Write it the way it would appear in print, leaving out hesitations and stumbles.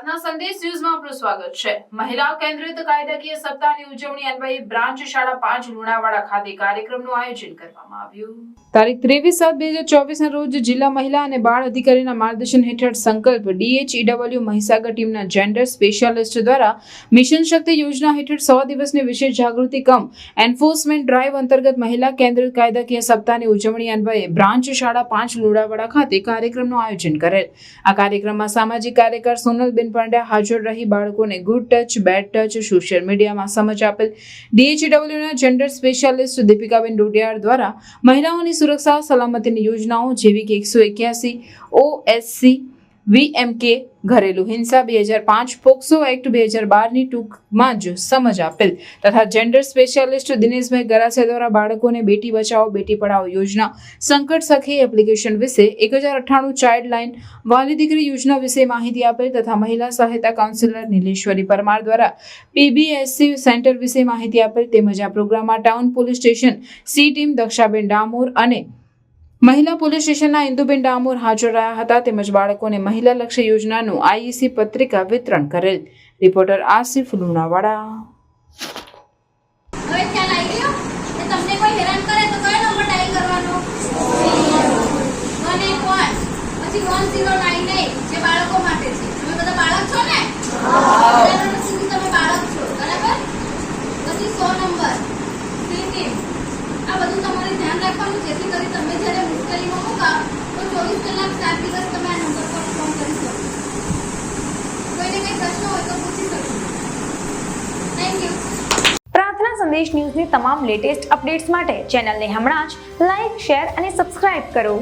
પ્રાર્થના સંદેશ ન્યૂઝમાં આપનું સ્વાગત છે। મહિલા કેન્દ્રિત કાયદાકીય સપ્તાહની ઉજવણી અન્વયે બ્રાન્ચ શાળા 5 લુણાવાડા ખાતે કાર્યક્રમનું આયોજન કરવામાં આવ્યું। તારીખ 23/7/2024 ના રોજ જિલ્લા મહિલા અને બાળ અધિકારીના માર્ગદર્શન હેઠળ સંકલ્પ DHEW મહીસાગર ટીમના જેન્ડર સ્પેશિયાલિસ્ટ દ્વારા મિશન શક્તિ યોજના હેઠળ 100 દિવસની વિશેષ જાગૃતિ કમ એન્ફોર્સમેન્ટ ડ્રાઈવ અંતર્ગત મહિલા કેન્દ્રિત કાયદાકીય સપ્તાહની ઉજવણી અન્વયે બ્રાન્ચ શાળા 5 લુણાવાડા ખાતે કાર્યક્રમનું આયોજન કરેલ। આ કાર્યક્રમમાં સામાજિક કાર્યકર સોનલબેન પાંડ્યા હાજર રહી બાળકોને good touch, bed touch, social મીડિયામાં સમજ આપેલ। DHEWના જેન્ડર સ્પેશિયાલિસ્ટ દીપિકાબેન ડોડિયાર દ્વારા મહિલાઓની સુરક્ષા સલામતીની યોજનાઓ જેવી કે 181 OSC VMK ઘરેલુ હિંસા 2005 પોક્સો એક્ટ 2012 ની ટૂંકમાં જ સમજ આપેલ તથા જેન્ડર સ્પેશિયાલિસ્ટ દિનેશભાઈ ગરાસિયા દ્વારા બાળકોને બેટી બચાવો બેટી પઢાઓ યોજના, સંકટ સખી એપ્લિકેશન વિશે 1098 ચાઇલ્ડ લાઇન વાલી દીકરી યોજના વિશે માહિતી આપેલ તથા મહિલા સહાયતા કાઉન્સિલર નીલેશ્વરી પરમાર દ્વારા PBSC સેન્ટર વિશે માહિતી આપેલ। તેમજ આ પ્રોગ્રામમાં town police station C team Dakshaben Damor અને મહિલા પોલીસ સ્ટેશનના ઇન્દુબેન ડામોર હાજર રહ્યા હતા। તેમજ બાળકોને મહિલા લક્ષ્ય યોજનાનું IEC પત્રિકા વિતરણ કરેલ। રિપોર્ટર આસિફ લુણાવાડા। હવે ખ્યાલ આવી ગયો કે તમને કોઈ હેરાન કરે તો કયો નંબર ડાયલ કરવાનો? 181 પછી 1098 જે બાળકો માટે છે। તમે બધા બાળક છો ને? હા। તમે બાળક છો બરાબર? પછી 100 નંબર સીટીમ આ બધું તમારે ધ્યાન રાખવાનું જેથી કરી તમે જ્યારે મુશ્કેલીમાં મુકાવ તો 24 કલાક 7 દિવસ તમે આ નંબર પર ફોન કરી શકો। કોઈને કંઈ પ્રશ્ન હોય તો પૂછી શકો। Thank you. પ્રાર્થના સંદેશ ન્યૂઝની તમામ લેટેસ્ટ અપડેટ્સ માટે ચેનલને હમણાં જ લાઇક, શેર અને સબસ્ક્રાઇબ કરો।